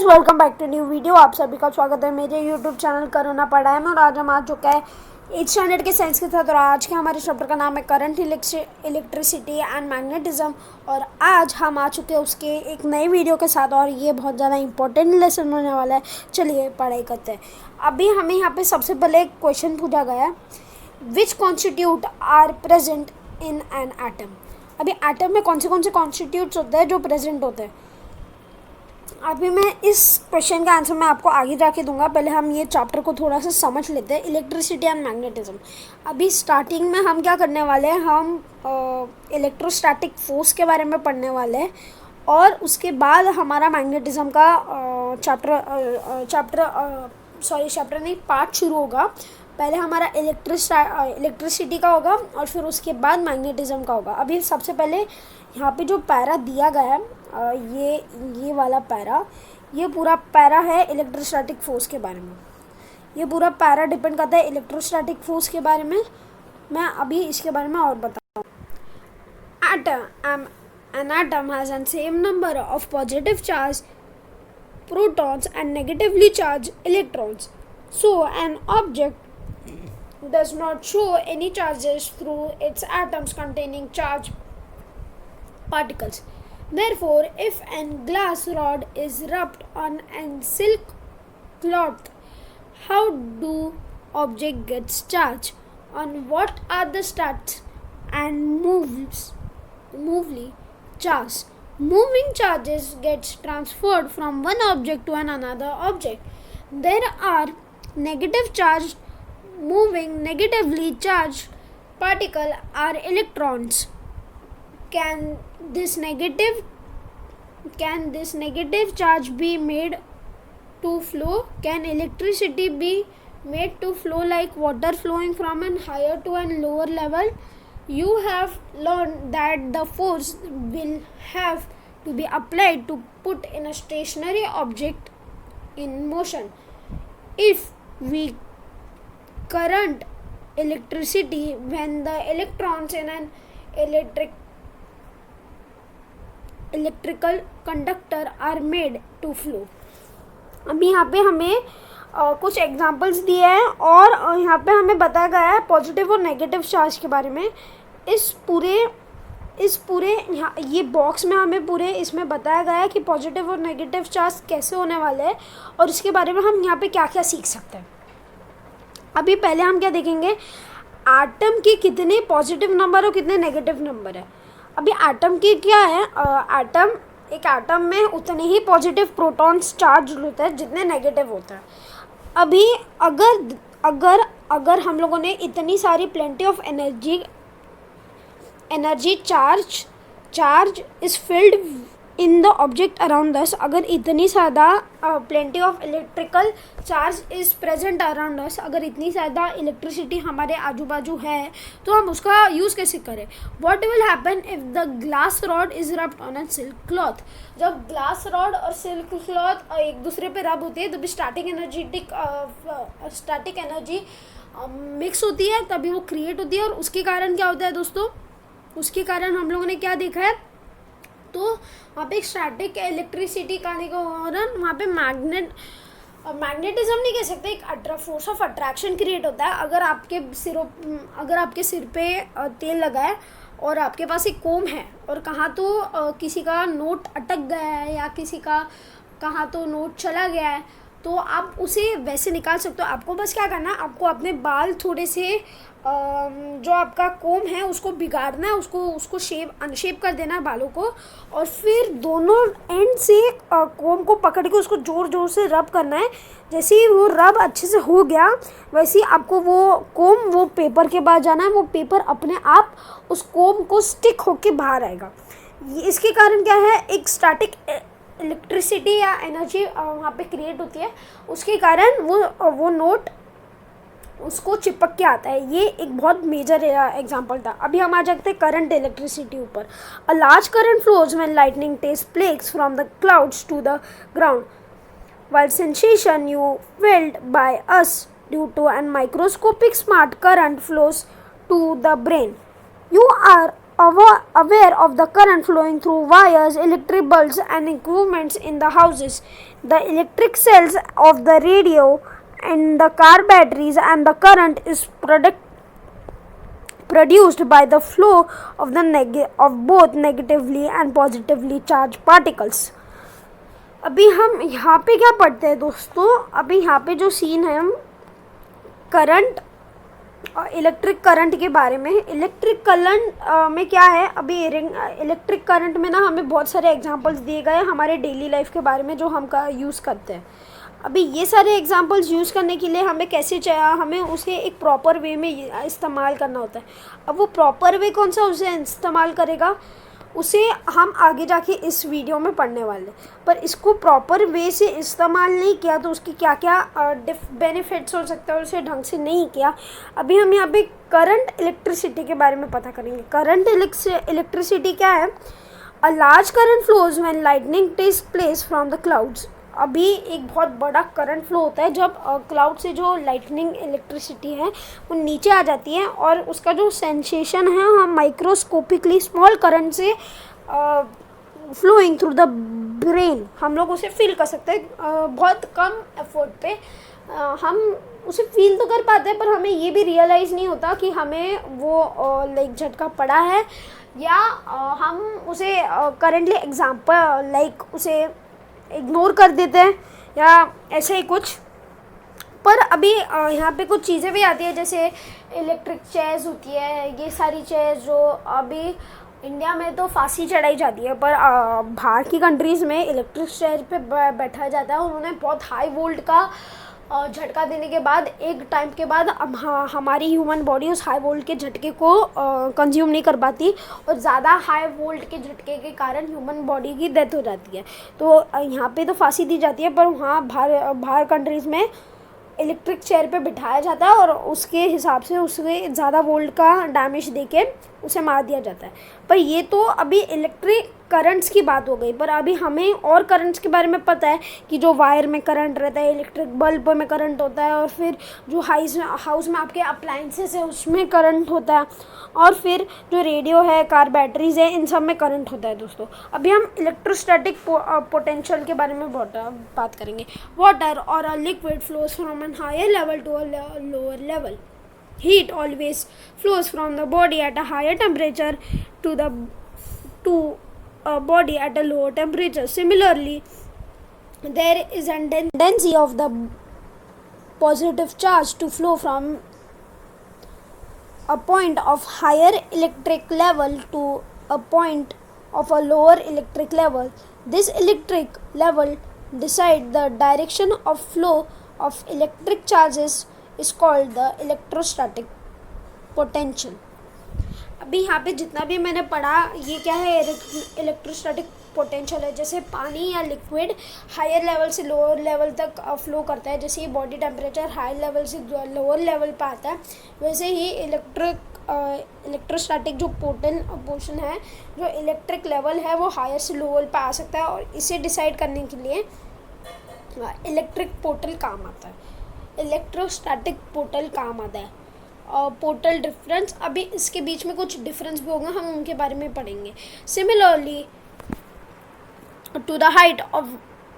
Guys, welcome back to new video. आप सभी का स्वागत है मेरे यूट्यूब चैनल करुणा पढ़ाई में। और आज हम आ चुका है 8th स्टैंडर्ड के साइंस के साथ। और आज के हमारे चैप्टर का नाम है करंट, इलेक्ट्रिसिटी एंड मैग्नेटिज्म। और आज हम आ चुके हैं उसके एक नई वीडियो के साथ, और ये बहुत ज़्यादा इंपॉर्टेंट लेसन होने वाला है। चलिए पढ़ाई करते हैं। अभी हमें यहाँ पे सबसे पहले एक क्वेश्चन पूछा गया है, which constitute are present in an atom. अभी एटम में कौन से कॉन्स्टिट्यूट्स होते हैं जो प्रेजेंट होते हैं। अभी मैं इस क्वेश्चन का आंसर मैं आपको आगे जाके दूंगा। पहले हम ये चैप्टर को थोड़ा सा समझ लेते हैं, इलेक्ट्रिसिटी एंड मैग्नेटिज्म। अभी स्टार्टिंग में हम क्या करने वाले हैं, हम इलेक्ट्रोस्टैटिक फोर्स के बारे में पढ़ने वाले हैं। और उसके बाद हमारा मैग्नेटिज्म का चैप्टर नहीं, पार्ट शुरू होगा। पहले हमारा इलेक्ट्रिसिटी का होगा और फिर उसके बाद मैग्नेटिज्म का होगा। अभी सबसे पहले यहाँ पे जो पैरा दिया गया है, ये वाला पैरा, ये पूरा पैरा है इलेक्ट्रोस्टैटिक फोर्स के बारे में। ये पूरा पैरा डिपेंड करता है इलेक्ट्रोस्टैटिक फोर्स के बारे में। मैं अभी इसके बारे में और बताता हूँ। An atom has the same number of positive charged protons and negatively charged electrons. So an object does not show any charges through its atoms containing charged particles. Therefore, if a glass rod is rubbed on a silk cloth, how do object gets charged? On what are the stats and movely charge? Moving charges gets transferred from one object to another object. There are negative charged moving negatively charged particle are electrons. Can this negative charge be made to flow? Can electricity be made to flow like water flowing from a higher to a lower level? You have learned that the force will have to be applied to put in a stationary object in motion. If we current electricity when the electrons in an electrical conductor are made to flow. अभी यहाँ पे हमें कुछ examples दिए हैं और यहाँ पे हमें बताया गया है पॉजिटिव और नेगेटिव चार्ज के बारे में। इस पूरे यहाँ ये बॉक्स में हमें पूरे इसमें बताया गया है कि पॉजिटिव और नेगेटिव चार्ज कैसे होने वाले हैं और इसके बारे में हम यहाँ पे क्या क्या सीख सकते हैं। अभी पहले हम क्या देखेंगे, एटम के कितने पॉजिटिव नंबर और कितने नेगेटिव नंबर है। अभी एटम की क्या है, एक एटम में उतने ही पॉजिटिव प्रोटॉन्स चार्ज होते हैं जितने नेगेटिव होते हैं। अभी अगर हम लोगों ने इतनी सारी plenty of energy charge is filled in the object around us, अगर इतनी ज़्यादा plenty of electrical charge is present around us, अगर इतनी ज़्यादा इलेक्ट्रिसिटी हमारे आजू बाजू है तो हम उसका यूज़ कैसे करें। What will happen if the glass rod is rubbed on a silk cloth. जब ग्लास रॉड और सिल्क क्लॉथ एक दूसरे पे रब होती है तभी स्टैटिक एनर्जी मिक्स होती है, तभी वो क्रिएट होती है। और उसके कारण क्या होता है दोस्तों, उसके कारण हम लोगों ने क्या देखा है, तो वहाँ पे एक स्टैटिक इलेक्ट्रिसिटी का आने के कारण वहाँ पे मैग्नेटिज्म नहीं कह सकते, एक फोर्स ऑफ अट्रैक्शन क्रिएट होता है। अगर आपके सिर पे तेल लगा है और आपके पास एक कोम है और कहाँ तो किसी का नोट अटक गया है या किसी का कहाँ तो नोट चला गया है, तो आप उसे वैसे निकाल सकते हो। आपको बस क्या करना है, आपको अपने बाल थोड़े से जो आपका कोम है उसको बिगाड़ना है, उसको अनशेप कर देना है बालों को, और फिर दोनों एंड से कोम को पकड़ के उसको ज़ोर से रब करना है। जैसे ही वो रब अच्छे से हो गया वैसे ही आपको वो पेपर के पास जाना है, वो पेपर अपने आप उस कोम को स्टिक होके बाहर आएगा। इसके कारण क्या है, एक स्टैटिक इलेक्ट्रिसिटी या एनर्जी वहाँ पे क्रिएट होती है, उसके कारण वो नोट उसको चिपक के आता है। ये एक बहुत मेजर एग्जांपल था। अभी हम आ जाते हैं करंट इलेक्ट्रिसिटी ऊपर। A large current flows when lightning takes place from the clouds to the ground while sensation you felt by us due to an microscopic smart current flows to the brain. You are aware of the current flowing through wires, electric bulbs and equipments in the houses. The electric cells of the radio and the car batteries, and the current is produced by the flow of both negatively and positively charged particles. अभी हम यहाँ पे क्या पढ़ते हैं दोस्तों, अभी यहाँ पे जो सीन है करंट, इलेक्ट्रिक करंट के बारे में. इलेक्ट्रिक करंट में क्या है, अभी इलेक्ट्रिक करंट में ना हमें बहुत सारे एग्जांपल्स दिए गए हैं हमारे डेली लाइफ के बारे में जो हम यूज़ करते हैं. अभी ये सारे एग्जांपल्स यूज़ करने के लिए हमें हमें उसे एक प्रॉपर वे में इस्तेमाल करना होता है. अब वो प्रॉपर वे कौन सा उसे इस्तेमाल करेगा, उसे हम आगे जाके इस वीडियो में पढ़ने वाले. पर इसको प्रॉपर वे से इस्तेमाल नहीं किया तो उसकी क्या क्या बेनिफिट्स हो सकता है, उसे ढंग से नहीं किया. अभी हम यहाँ पे करंट इलेक्ट्रिसिटी के बारे में पता करेंगे. करंट इलेक्ट्रिसिटी क्या है, a large current flows when lightning takes place from the clouds. अभी एक बहुत बड़ा करंट फ्लो होता है जब क्लाउड से जो लाइटनिंग इलेक्ट्रिसिटी है वो नीचे आ जाती है, और उसका जो सेंसेशन है हम माइक्रोस्कोपिकली स्मॉल करंट से फ्लोइंग थ्रू द ब्रेन हम लोग उसे फील कर सकते हैं. बहुत कम एफर्ट पे हम उसे फील तो कर पाते हैं, पर हमें ये भी रियलाइज़ नहीं होता कि हमें वो लाइक झटका पड़ा है, या हम उसे करेंटली एग्जाम्पल लाइक उसे इग्नोर कर देते हैं या ऐसे ही कुछ. पर अभी यहाँ पे कुछ चीज़ें भी आती है, जैसे इलेक्ट्रिक चेयर्स होती है. ये सारी चेयर्स जो अभी इंडिया में तो फांसी चढ़ाई जाती है, पर बाहर की कंट्रीज़ में इलेक्ट्रिक चेयर पे बैठा जाता है. उन्होंने बहुत हाई वोल्ट का झटका देने के बाद एक टाइम के बाद हमारी ह्यूमन बॉडी उस हाई वोल्ट के झटके को कंज्यूम नहीं कर पाती, और ज़्यादा हाई वोल्ट के झटके के कारण ह्यूमन बॉडी की डेथ हो जाती है. तो यहाँ पे तो फांसी दी जाती है, पर वहाँ बाहर कंट्रीज़ में इलेक्ट्रिक चेयर पे बिठाया जाता है और उसके हिसाब से उसे ज़्यादा वोल्ट का डैमेज देके उसे मार दिया जाता है. पर ये तो अभी इलेक्ट्रिक करंट्स की बात हो गई. पर अभी हमें और करंट्स के बारे में पता है कि जो वायर में करंट रहता है, इलेक्ट्रिक बल्ब में करंट होता है, और फिर जो हाउस में आपके अप्लाइंसेस है उसमें करंट होता है, और फिर जो रेडियो है, कार बैटरीज है, इन सब में करंट होता है दोस्तों. अभी हम इलेक्ट्रोस्टैटिक पोटेंशियल के बारे में बात करेंगे. वाटर और a liquid flows from an higher level to a lower level. Heat always flows from the body at a higher temperature to a body at a lower temperature. Similarly, there is a tendency of the positive charge to flow from a point of higher electric level to a point of a lower electric level. This electric level decide the direction of flow of electric charges is called the electrostatic potential. अभी यहाँ पे जितना भी मैंने पढ़ा ये क्या है, इलेक्ट्रोस्टैटिक पोटेंशियल है. जैसे पानी या लिक्विड हायर लेवल से लोअर लेवल तक फ्लो करता है, जैसे ही बॉडी टेम्परेचर हाई लेवल से लोअर लेवल पे आता है, वैसे ही इलेक्ट्रोस्टैटिक जो पोर्शन है, जो इलेक्ट्रिक लेवल है वो हायर से लोअर पे आ सकता है, और इसे डिसाइड करने के लिए इलेक्ट्रिक पोर्टल काम आता है, इलेक्ट्रोस्टैटिक पोर्टल काम आता है. पोर्टल डिफरेंस, अभी इसके बीच में कुछ डिफरेंस भी होगा, हम उनके बारे में पढ़ेंगे. Similarly to the height of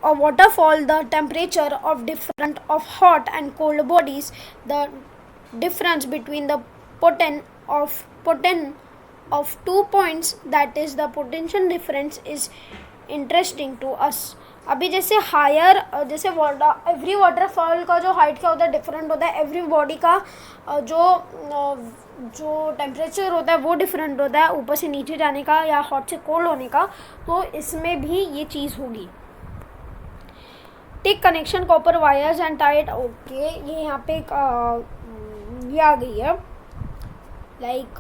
a waterfall, the temperature of different of hot and cold bodies, the difference between the potent of 2 points, that is the potential difference, is interesting to us. अभी जैसे higher, जैसे every waterfall का जो height क्या होता है different होता है, एवरी बॉडी का जो टेम्परेचर होता है वो डिफरेंट होता है, ऊपर से नीचे जाने का या हॉट से कोल्ड होने का. तो इसमें भी ये चीज़ होगी. Take connection copper wires and tight. Okay, ये यहाँ पे ये आ गई है, लाइक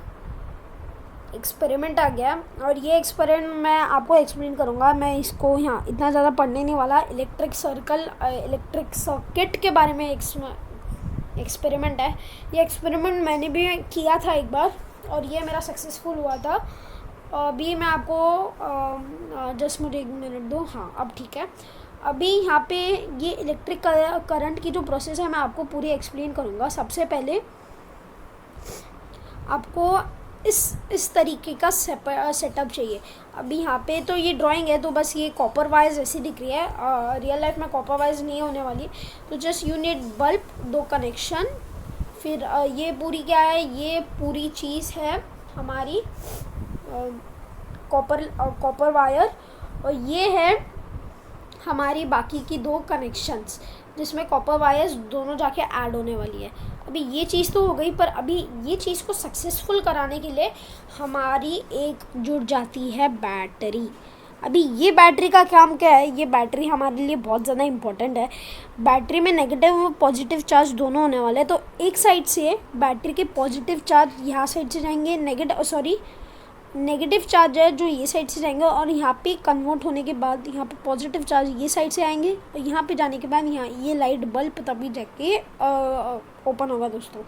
एक्सपेरिमेंट आ गया, और ये एक्सपेरिमेंट मैं आपको एक्सप्लेन करूँगा. मैं इसको यहाँ इतना ज़्यादा पढ़ने नहीं वाला. इलेक्ट्रिक सर्किट के बारे में एक्सपेरिमेंट है. ये एक्सपेरिमेंट मैंने भी किया था एक बार, और ये मेरा सक्सेसफुल हुआ था. अभी मैं आपको जस्ट मुझे 1 मिनट दो. हाँ, अब ठीक है. अभी यहाँ पे ये इलेक्ट्रिक करंट की जो प्रोसेस है मैं आपको पूरी एक्सप्लेन करूँगा. सबसे पहले आपको इस तरीके का सेटअप चाहिए। अभी यहाँ पे तो ये ड्राइंग है तो बस ये कॉपर वायर्स ऐसी दिख रही है, रियल लाइफ में कॉपर वायर्स नहीं होने वाली। तो just you need bulb, 2 connection, फिर ये पूरी क्या है, ये पूरी चीज़ है हमारी कॉपर वायर, और ये है हमारी बाकी की 2 कनेक्शंस जिसमें कॉपर वायर्स दोनों जाके ऐड होने वाली है। अभी ये चीज़ तो हो गई, पर अभी ये चीज़ को सक्सेसफुल कराने के लिए हमारी एक जुड़ जाती है बैटरी। अभी ये बैटरी का काम क्या है, ये बैटरी हमारे लिए बहुत ज़्यादा इम्पोर्टेंट है। बैटरी में नेगेटिव और पॉजिटिव चार्ज दोनों होने वाले हैं। तो एक साइड से बैटरी के पॉजिटिव चार्ज यहाँ साइड से जाएंगे, नेगेटिव चार्ज है जो ये साइड से जाएंगे, और यहाँ पे कन्वर्ट होने के बाद यहाँ पे पॉजिटिव चार्ज ये साइड से आएंगे, और यहाँ पे जाने के बाद यहाँ ये लाइट बल्ब तभी जाके ओपन होगा। दोस्तों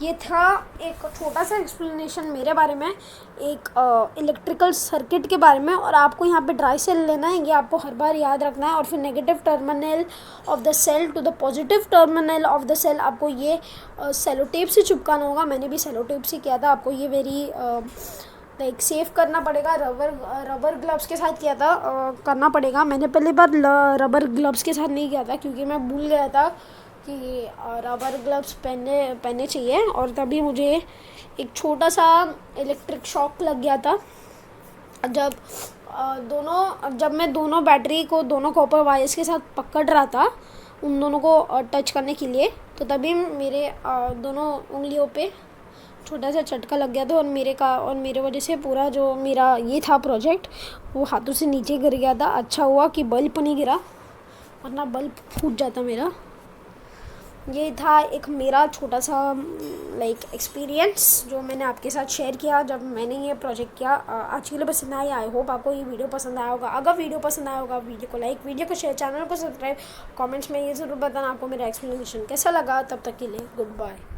ये था एक छोटा सा एक्सप्लेनेशन मेरे बारे में, एक इलेक्ट्रिकल सर्किट के बारे में। और आपको यहाँ पे ड्राई सेल लेना है, ये आपको हर बार याद रखना है। और फिर negative terminal of the cell to the positive terminal of the cell आपको ये सेलो टेप से चिपकाना होगा। मैंने भी सेलो टेप से किया था। आपको ये वेरी लाइक सेव करना पड़ेगा, रबर ग्लव्स के साथ किया था, करना पड़ेगा। मैंने पहली बार रबर ग्लव्स के साथ नहीं किया था क्योंकि मैं भूल गया था कि रबर ग्लव्स पहनने चाहिए, और तभी मुझे एक छोटा सा इलेक्ट्रिक शॉक लग गया था जब मैं दोनों बैटरी को दोनों कॉपर वायर्स के साथ पकड़ रहा था उन दोनों को टच करने के लिए। तो तभी मेरे दोनों उंगलियों पे छोटा सा झटका लग गया था, और मेरे वजह से पूरा जो मेरा ये था प्रोजेक्ट वो हाथों से नीचे गिर गया था। अच्छा हुआ कि बल्ब नहीं गिरा, वरना बल्ब फूट जाता मेरा। ये था एक मेरा छोटा सा लाइक एक्सपीरियंस जो मैंने आपके साथ शेयर किया जब मैंने ये प्रोजेक्ट किया। आज के लिए पसंद आया, आई होप आपको ये वीडियो पसंद आया होगा। अगर वीडियो पसंद आया होगा वीडियो को लाइक, वीडियो को शेयर, चैनल को सब्सक्राइब, कमेंट्स में ये ज़रूर बताना आपको मेरा एक्सप्लेनेशन कैसा लगा। तब तक के लिए गुड बाय।